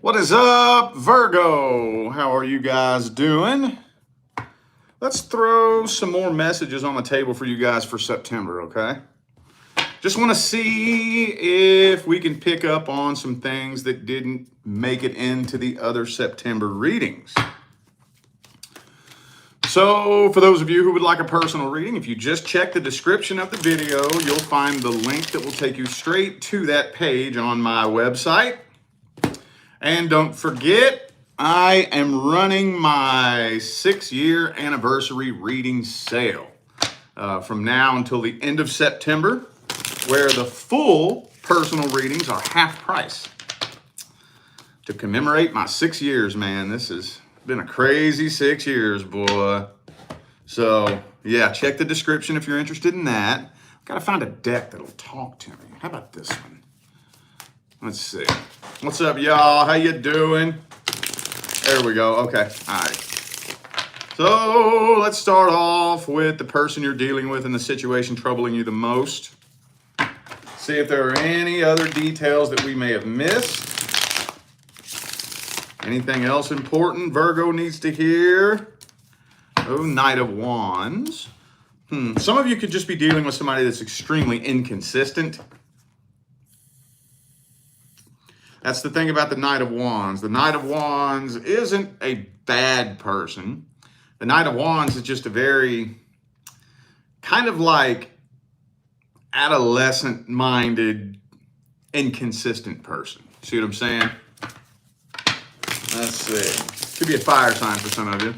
What is up, Virgo? How are you guys doing? Let's throw some more messages on the table for you guys for September, okay? Just want to see if we can pick up on some things that didn't make it into the other September readings. So for those of you who would like a personal reading, if you just check the description of the video, you'll find the link that will take you straight to that page on my website. And don't forget, I am running my 6-year anniversary reading sale from now until the end of September, where the full personal readings are half price. To commemorate my 6 years, man, this has been a crazy 6 years, boy. So, yeah, check the description if you're interested in that. Gotta find a deck that'll talk to me. How about this one? Let's see. What's up, y'all? How you doing? There we go. Okay. All right. So let's start off with the person you're dealing with and the situation troubling you the most. See if there are any other details that we may have missed. Anything else important Virgo needs to hear? Oh, Knight of Wands. Some of you could just be dealing with somebody that's extremely inconsistent. That's the thing about the Knight of Wands. The Knight of Wands isn't a bad person. The Knight of Wands is just a very kind of like adolescent-minded, inconsistent person. See what I'm saying? Let's see. Could be a fire sign for some of you.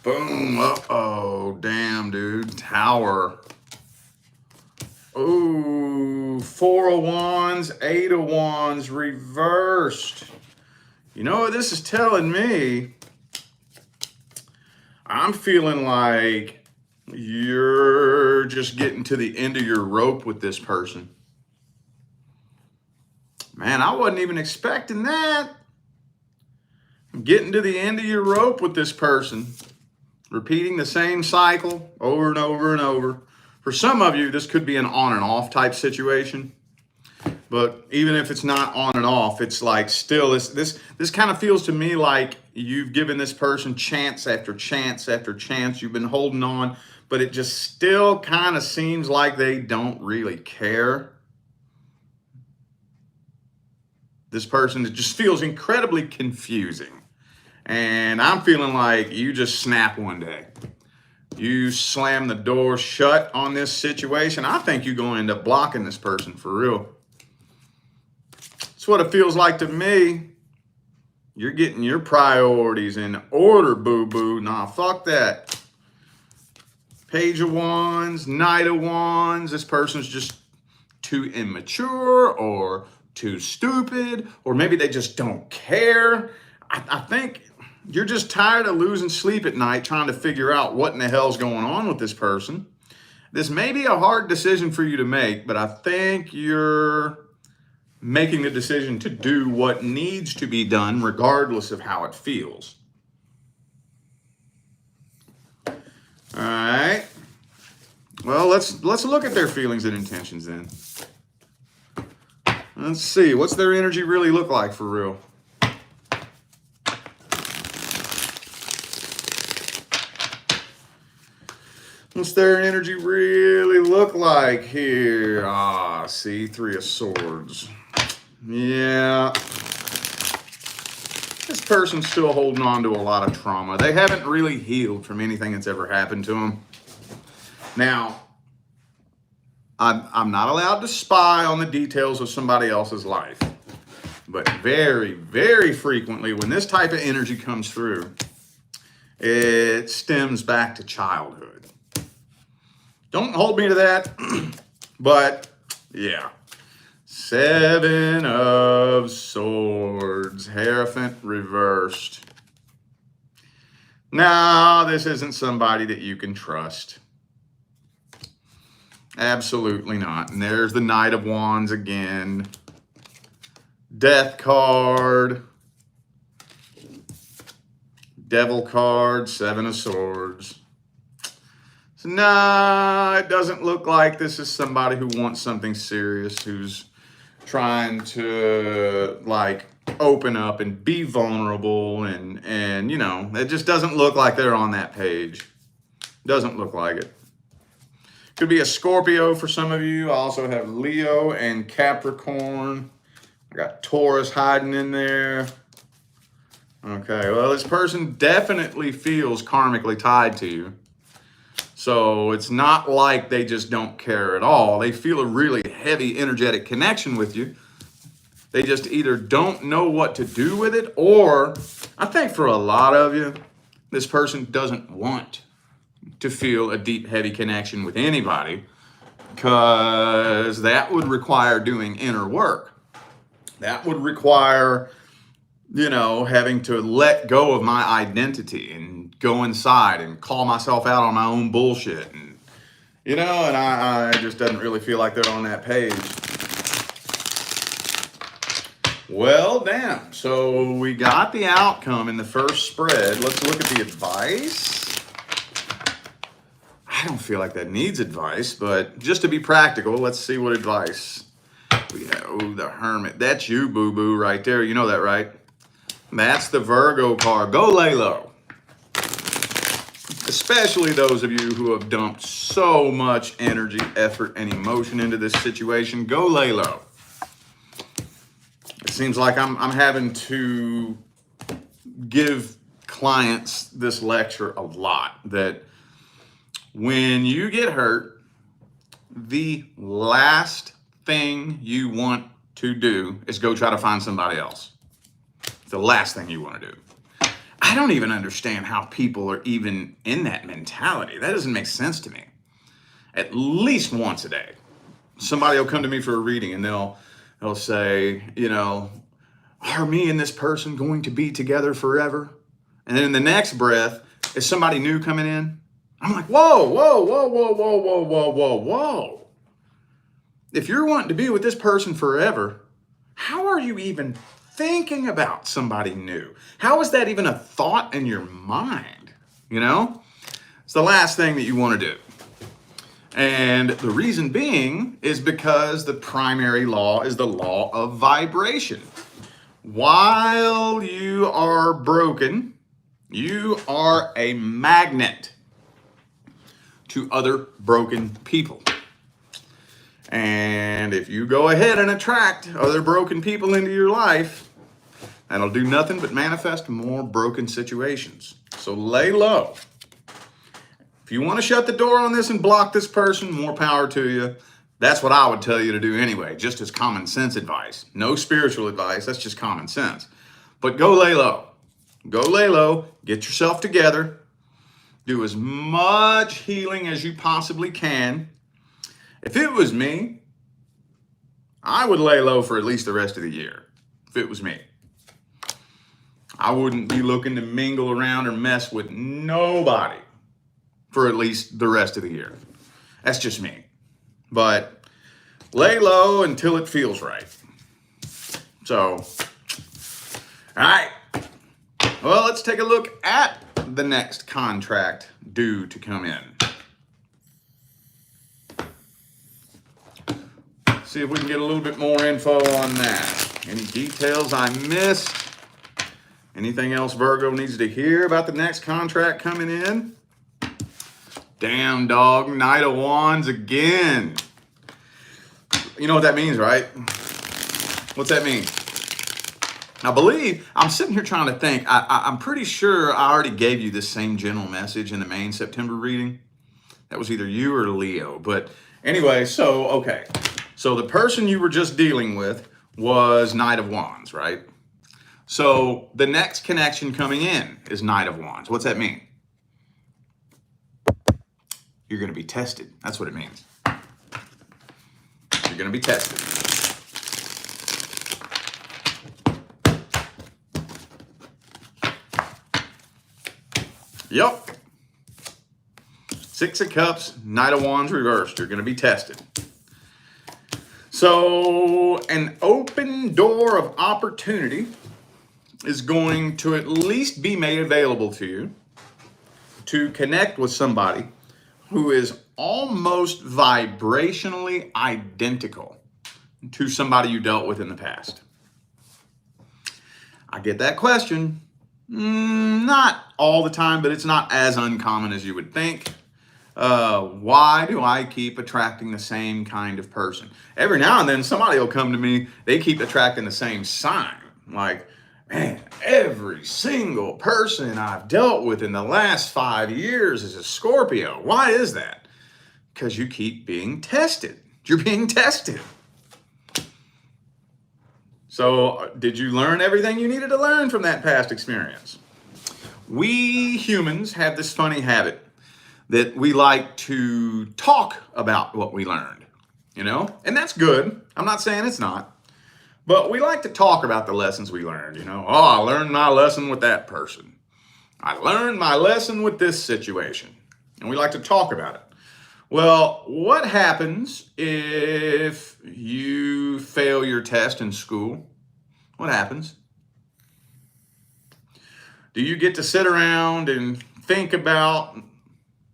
Boom. Uh-oh. Damn, dude. Tower. Ooh, 4 of Wands, 8 of Wands reversed. You know what this is telling me? I'm feeling like you're just getting to the end of your rope with this person. Man, I wasn't even expecting that. Getting to the end of your rope with this person. Repeating the same cycle over and over and over. For some of you, this could be an on and off type situation. But even if it's not on and off, it's like still this kind of feels to me like you've given this person chance after chance after chance. You've been holding on, but it just still kind of seems like they don't really care. This person, it just feels incredibly confusing. And I'm feeling like you just snap one day. You slam the door shut on this situation. I think you're going to end up blocking this person for real. That's what it feels like to me. You're getting your priorities in order, boo-boo. Nah, fuck that. Page of Wands, Knight of Wands. This person's just too immature or too stupid, or maybe they just don't care. I think you're just tired of losing sleep at night trying to figure out what in the hell's going on with this person. This may be a hard decision for you to make, but I think you're making the decision to do what needs to be done regardless of how it feels. All right. Well, let's look at their feelings and intentions then. Let's see. What's their energy really look like for real? What's their energy really look like here? Ah, see, 3 of Swords. Yeah. This person's still holding on to a lot of trauma. They haven't really healed from anything that's ever happened to them. Now, I'm not allowed to spy on the details of somebody else's life. But very, very frequently, when this type of energy comes through, it stems back to childhood. Don't hold me to that, but yeah. 7 of Swords, Hierophant reversed. No, this isn't somebody that you can trust. Absolutely not. And there's the Knight of Wands again. Death card. Devil card, 7 of Swords. So, nah, it doesn't look like this is somebody who wants something serious, who's trying to like open up and be vulnerable, and you know, it just doesn't look like they're on that page. Doesn't look like it. Could be a Scorpio for some of you. I also have Leo and Capricorn. I got Taurus hiding in there. Okay, well, this person definitely feels karmically tied to you. So it's not like they just don't care at all. They feel a really heavy energetic connection with you. They just either don't know what to do with it, or I think for a lot of you, this person doesn't want to feel a deep, heavy connection with anybody, because that would require doing inner work. That would require, you know, having to let go of my identity and go inside and call myself out on my own bullshit. And, you know, and I just doesn't really feel like they're on that page. Well, damn. So we got the outcome in the first spread. Let's look at the advice. I don't feel like that needs advice, but just to be practical, let's see what advice we have. Oh, the Hermit. That's you, boo-boo, right there. You know that, right? That's the Virgo card. Go lay low. Especially those of you who have dumped so much energy, effort, and emotion into this situation. Go lay low. It seems like I'm having to give clients this lecture a lot, that when you get hurt, the last thing you want to do is go try to find somebody else. It's the last thing you want to do. I don't even understand how people are even in that mentality. That doesn't make sense to me. At least once a day, somebody will come to me for a reading and they'll say, you know, are me and this person going to be together forever? And then in the next breath, is somebody new coming in? I'm like, whoa, whoa, whoa, whoa, whoa, whoa, whoa, whoa, whoa. If you're wanting to be with this person forever, how are you even thinking about somebody new? How is that even a thought in your mind? You know, it's the last thing that you want to do. And the reason being is because the primary law is the law of vibration. While you are broken, you are a magnet to other broken people. And if you go ahead and attract other broken people into your life, that'll do nothing but manifest more broken situations. So lay low. If you want to shut the door on this and block this person, more power to you. That's what I would tell you to do anyway, just as common sense advice. No spiritual advice, that's just common sense. But go lay low. Go lay low, get yourself together, do as much healing as you possibly can. If it was me, I would lay low for at least the rest of the year. If it was me, I wouldn't be looking to mingle around or mess with nobody for at least the rest of the year. That's just me. But lay low until it feels right. So, all right. Well, let's take a look at the next contract due to come in. See if we can get a little bit more info on that. Any details I missed? Anything else Virgo needs to hear about the next contract coming in? Damn, dog. Knight of Wands again. You know what that means, right? What's that mean? I believe, I'm sitting here trying to think. I'm pretty sure I already gave you this same general message in the main September reading. That was either you or Leo. But anyway, so, okay. So the person you were just dealing with was Knight of Wands, right? So the next connection coming in is Knight of Wands. What's that mean? You're going to be tested. That's what it means. You're going to be tested. Yep. Six of Cups, Knight of Wands reversed. You're going to be tested. So an open door of opportunity is going to at least be made available to you to connect with somebody who is almost vibrationally identical. to somebody you dealt with in the past? I get that question. Not all the time, but it's not as uncommon as you would think. Why do I keep attracting the same kind of person? Every now and then somebody will come to me, they keep attracting the same sign. Like, man, every single person I've dealt with in the last 5 years is a Scorpio. Why is that? Because you keep being tested. You're being tested. So, did you learn everything you needed to learn from that past experience? We humans have this funny habit that we like to talk about what we learned, and that's good. I'm not saying it's not, but we like to talk about the lessons we learned, Oh, I learned my lesson with that person. I learned my lesson with this situation, and we like to talk about it. Well, what happens if you fail your test in school? What happens? Do you get to sit around and think about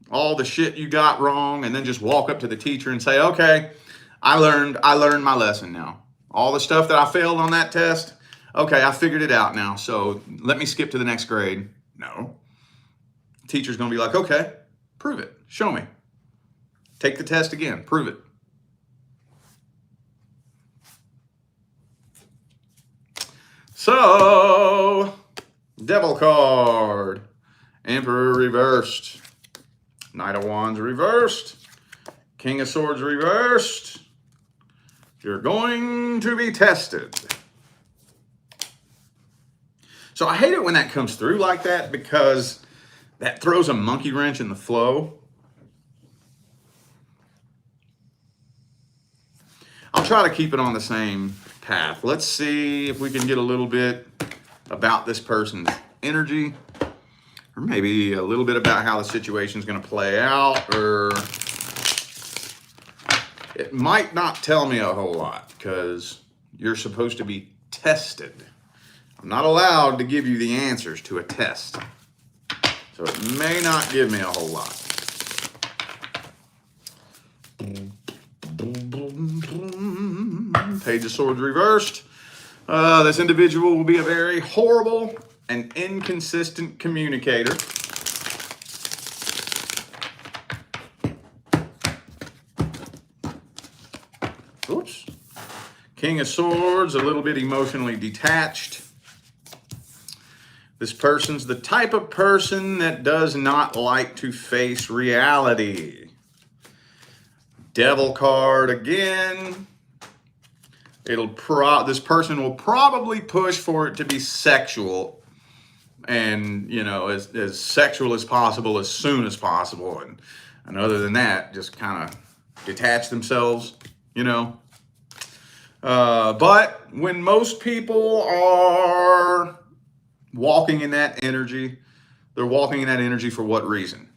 all the shit you got wrong and then just walk up to the teacher and say, okay, I learned my lesson now. All the stuff that I failed on that test, okay, I figured it out now, so let me skip to the next grade? No. The teacher's going to be like, okay, prove it. Show me. Take the test again. Prove it. So, Devil card. Emperor reversed. Knight of Wands reversed. King of Swords reversed. You're going to be tested. So I hate it when that comes through like that because that throws a monkey wrench in the flow. I'll try to keep it on the same path. Let's see if we can get a little bit about this person's energy, or maybe a little bit about how the situation is going to play out, or it might not tell me a whole lot because you're supposed to be tested. I'm not allowed to give you the answers to a test, so it may not give me a whole lot. Page of Swords reversed. This individual will be a very horrible and inconsistent communicator. Oops. King of Swords, a little bit emotionally detached. This person's the type of person that does not like to face reality. Devil card again. This person will probably push for it to be sexual, and as sexual as possible, as soon as possible, and other than that, just kind of detach themselves, But when most people are walking in that energy, they're walking in that energy for what reason?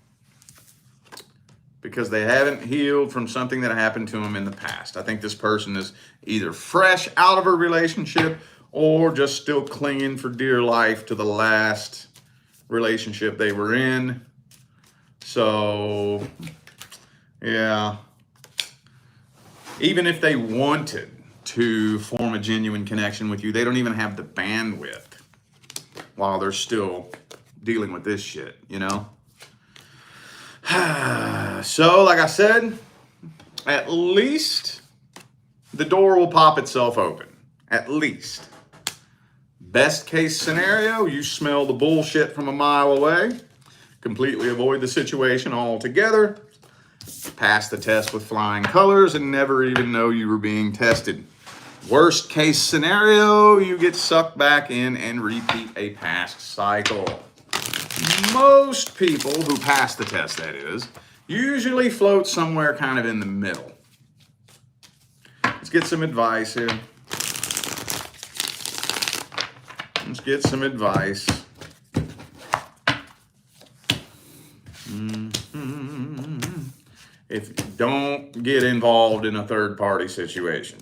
Because they haven't healed from something that happened to them in the past. I think this person is either fresh out of a relationship or just still clinging for dear life to the last relationship they were in. So, yeah. Even if they wanted to form a genuine connection with you, they don't even have the bandwidth while they're still dealing with this shit, So, like I said, at least the door will pop itself open. At least. Best case scenario, you smell the bullshit from a mile away, completely avoid the situation altogether, pass the test with flying colors, and never even know you were being tested. Worst case scenario, you get sucked back in and repeat a past cycle. Most people who pass the test, that is, usually float somewhere kind of in the middle. Let's get some advice here. Let's get some advice. Don't get involved in a third-party situation.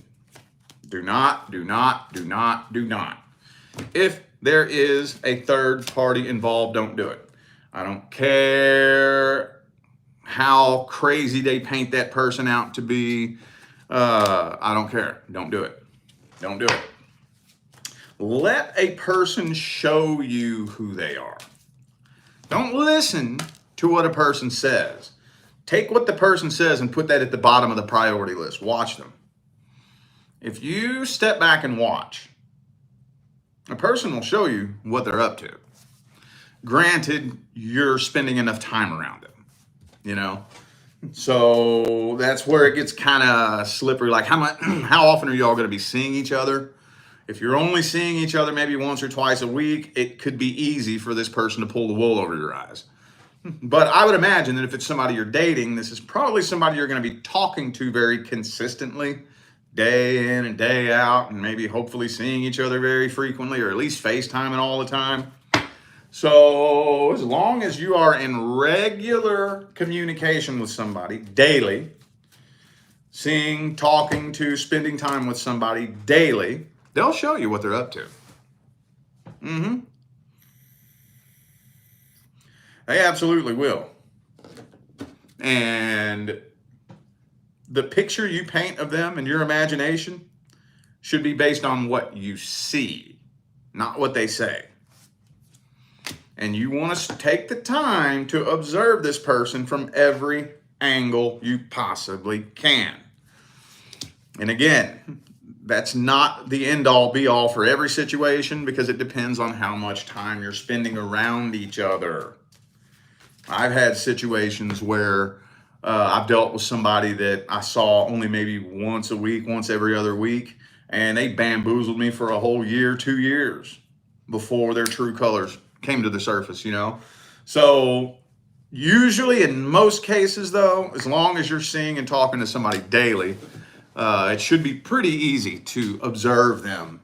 Do not. If there is a third party involved, don't do it. I don't care how crazy they paint that person out to be. I don't care. Don't do it. Don't do it. Let a person show you who they are. Don't listen to what a person says. Take what the person says and put that at the bottom of the priority list. Watch them. If you step back and watch, a person will show you what they're up to. Granted, you're spending enough time around them, you know? So that's where it gets kind of slippery. Like how often are y'all going to be seeing each other? If you're only seeing each other maybe once or twice a week, it could be easy for this person to pull the wool over your eyes. But I would imagine that if it's somebody you're dating, this is probably somebody you're going to be talking to very consistently, day in and day out, and maybe hopefully seeing each other very frequently, or at least FaceTiming all the time. So as long as you are in regular communication with somebody daily, seeing, talking to, spending time with somebody daily, they'll show you what they're up to. They absolutely will. And the picture you paint of them in your imagination should be based on what you see, not what they say. And you want to take the time to observe this person from every angle you possibly can. And again, that's not the end-all be-all for every situation, because it depends on how much time you're spending around each other. I've had situations where I've dealt with somebody that I saw only maybe once a week, once every other week, and they bamboozled me for a whole year, 2 years before their true colors came to the surface, you know? So usually in most cases though, as long as you're seeing and talking to somebody daily, it should be pretty easy to observe them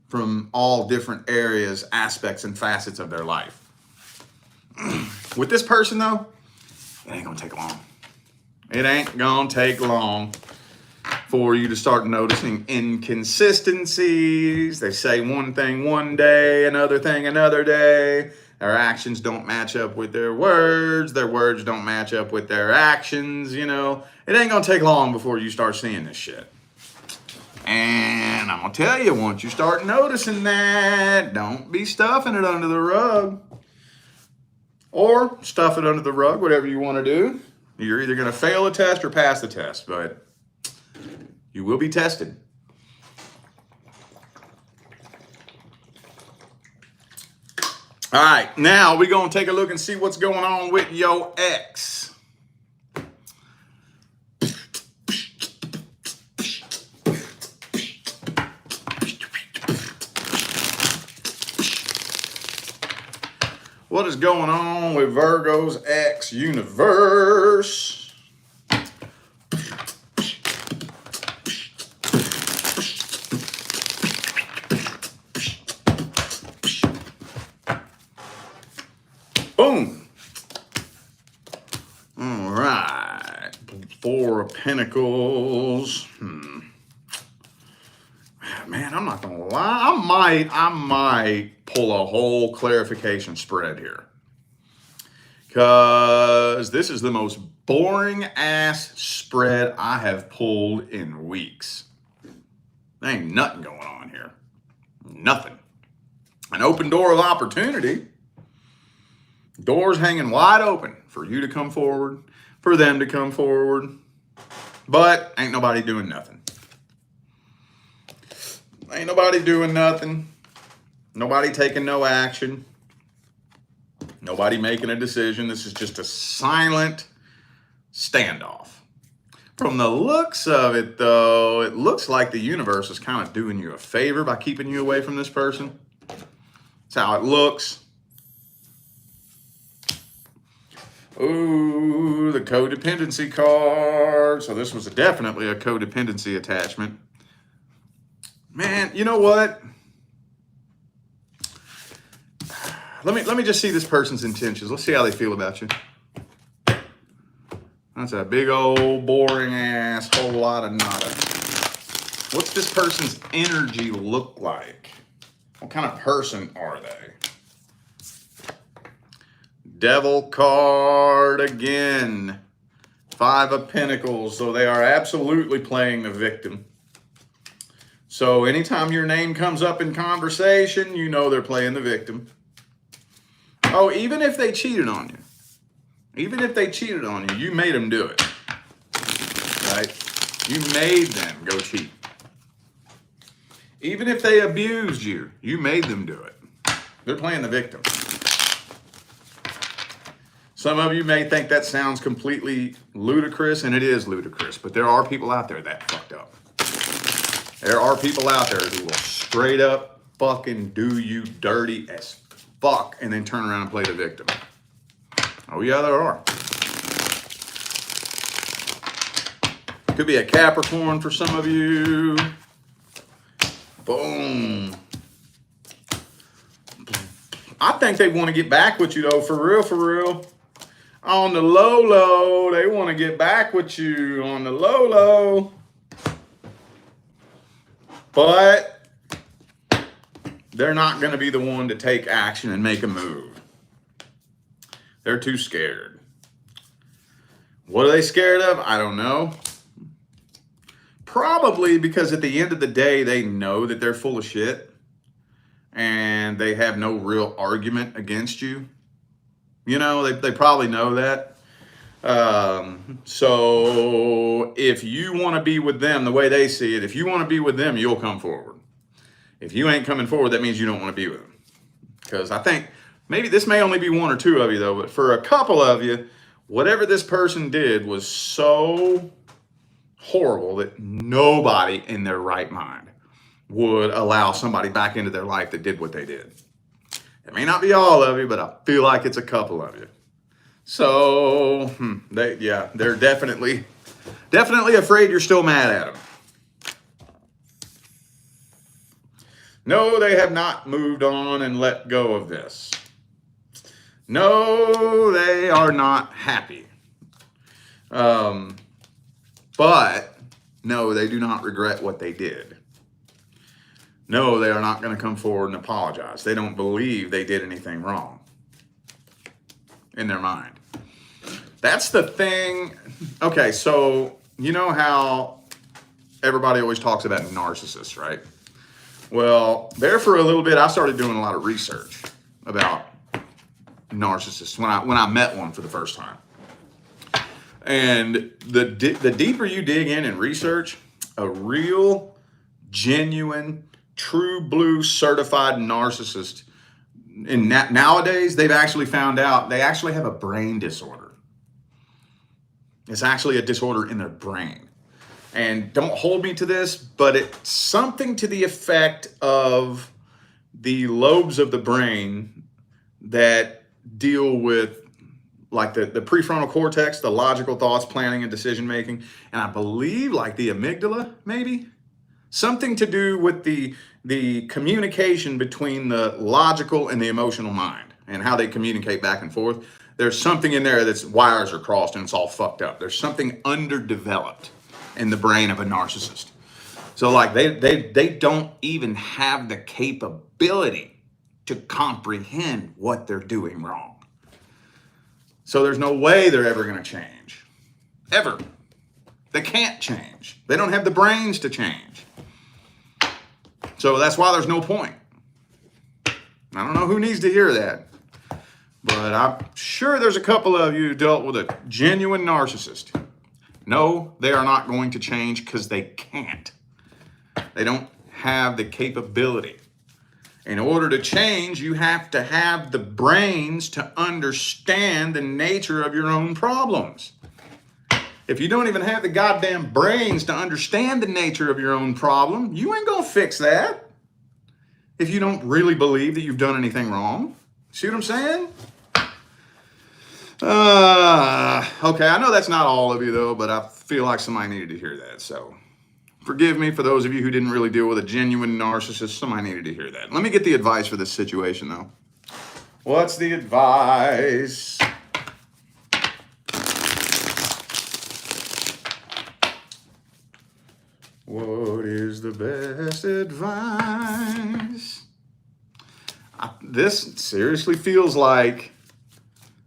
from all different areas, aspects, and facets of their life. With this person though, it ain't gonna take long. It ain't gonna take long for you to start noticing inconsistencies. They say one thing one day, another thing another day. Their actions don't match up with their words don't match up with their actions, you know. It ain't gonna take long before you start seeing this shit. And I'm gonna tell you, once you start noticing that, don't be stuffing it under the rug. Or stuff it under the rug, whatever you want to do. You're either gonna fail a test or pass the test, but you will be tested. All right, now we're going to take a look and see what's going on with your ex. What is going on with Virgo's ex universe? Boom. All right. 4 of Pentacles. Man, I'm not gonna lie. I might pull a whole clarification spread here, because this is the most boring ass spread I have pulled in weeks. There ain't nothing going on here. Nothing. An open door of opportunity. Doors hanging wide open for you to come forward, for them to come forward, but ain't nobody doing nothing. Ain't nobody doing nothing. Nobody taking no action. Nobody making a decision. This is just a silent standoff. From the looks of it, though, it looks like the universe is kind of doing you a favor by keeping you away from this person. That's how it looks. Ooh, the codependency card. So this was definitely a codependency attachment. Man, you know what? Let me just see this person's intentions. Let's see how they feel about you. That's a big old boring ass whole lot of nada. What's this person's energy look like? What kind of person are they? Devil card again. Five of Pentacles. So they are absolutely playing the victim. So anytime your name comes up in conversation, you know they're playing the victim. Oh, even if they cheated on you. Even if they cheated on you, you made them do it. Right? You made them go cheat. Even if they abused you, you made them do it. They're playing the victim. Some of you may think that sounds completely ludicrous, and it is ludicrous, but there are people out there that fucked up. There are people out there who will straight up fucking do you dirty as fuck and then turn around and play the victim. Oh yeah, there are. Could be a Capricorn for some of you. Boom. I think they want to get back with you though, for real, for real. On the low, low, they want to get back with you on the low, low. But they're not going to be the one to take action and make a move. They're too scared. What are they scared of? I don't know. Probably because at the end of the day, they know that they're full of shit and they have no real argument against you. You know, they probably know that. So if you want to be with them the way they see it, if you want to be with them, you'll come forward. If you ain't coming forward, that means you don't want to be with them. Because I think maybe this may only be one or two of you though, but for a couple of you, whatever this person did was so horrible that nobody in their right mind would allow somebody back into their life that did what they did. It may not be all of you, but I feel like it's a couple of you. So, they're definitely afraid you're still mad at them. No, they have not moved on and let go of this. No, they are not happy. But no, they do not regret what they did. No, they are not going to come forward and apologize. They don't believe they did anything wrong in their mind. That's the thing. Okay, so you know how everybody always talks about narcissists, right? Well, there for a little bit, I started doing a lot of research about narcissists when I met one for the first time. And the deeper you dig in and research, a real, genuine, true blue certified narcissist, and nowadays they've actually found out they actually have a brain disorder. It's actually a disorder in their brain. And don't hold me to this, but it's something to the effect of the lobes of the brain that deal with like the prefrontal cortex, the logical thoughts, planning, and decision making. And I believe like the amygdala, maybe. Something to do with the communication between the logical and the emotional mind and how they communicate back and forth. There's something in there that's wires are crossed and it's all fucked up. There's something underdeveloped in the brain of a narcissist. So like they don't even have the capability to comprehend what they're doing wrong. So there's no way they're ever going to change. Ever. They can't change. They don't have the brains to change. So that's why there's no point. I don't know who needs to hear that. But I'm sure there's a couple of you who dealt with a genuine narcissist. No, they are not going to change because they can't. They don't have the capability. In order to change, you have to have the brains to understand the nature of your own problems. If you don't even have the goddamn brains to understand the nature of your own problem, you ain't gonna fix that. If you don't really believe that you've done anything wrong. See what I'm saying? Okay, I know that's not all of you though, but I feel like somebody needed to hear that, so forgive me for those of you who didn't really deal with a genuine narcissist. Somebody needed to hear that. Let me get the advice for this situation, though. What's the advice? What is the best advice? This seriously feels like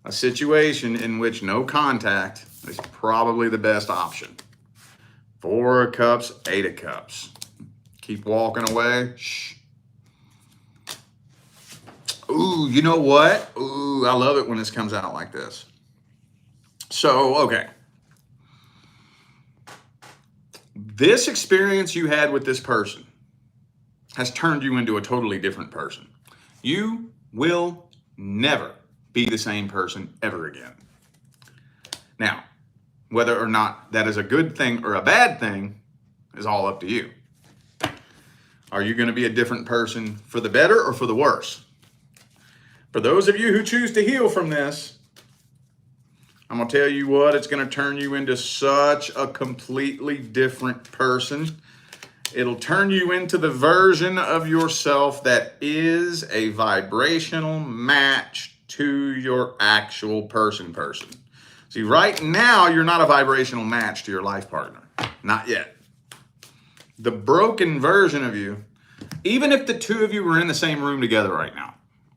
a situation in which no contact is probably the best option. 4 of Cups, 8 of Cups. Keep walking away. Shh. Ooh, you know what? Ooh, I love it when this comes out like this. So, okay. This experience you had with this person has turned you into a totally different person. You will never be the same person ever again. Now, whether or not that is a good thing or a bad thing is all up to you. Are you going to be a different person for the better or for the worse? For those of you who choose to heal from this, I'm going to tell you what, it's going to turn you into such a completely different person. It'll turn you into the version of yourself that is a vibrational match to your actual person. See, right now, you're not a vibrational match to your life partner. Not yet. The broken version of you, even if the two of you were in the same room together right now,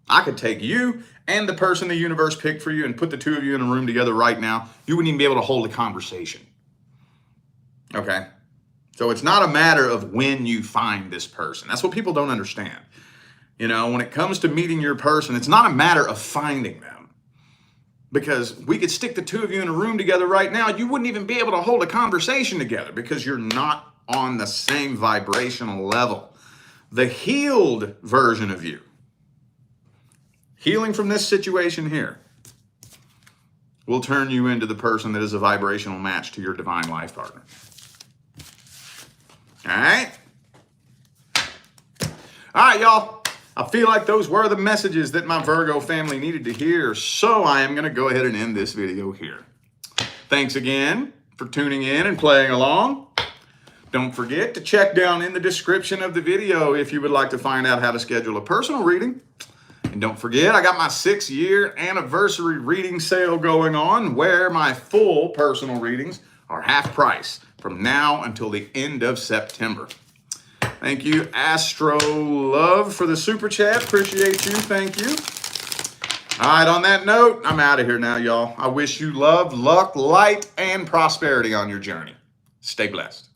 I could take you and the person the universe picked for you and put the two of you in a room together right now. You wouldn't even be able to hold a conversation. Okay? So it's not a matter of when you find this person. That's what people don't understand. You know, when it comes to meeting your person, it's not a matter of finding them. Because we could stick the two of you in a room together right now, you wouldn't even be able to hold a conversation together because you're not on the same vibrational level. The healed version of you, healing from this situation here, will turn you into the person that is a vibrational match to your divine life partner. All right? All right, y'all. I feel like those were the messages that my Virgo family needed to hear, so I am going to go ahead and end this video here. Thanks again for tuning in and playing along. Don't forget to check down in the description of the video if you would like to find out how to schedule a personal reading. And don't forget, I got my 6-year anniversary reading sale going on where my full personal readings are half price from now until the end of September. Thank you, Astro Love, for the super chat. Appreciate you. Thank you. All right, on that note, I'm out of here now, y'all. I wish you love, luck, light, and prosperity on your journey. Stay blessed.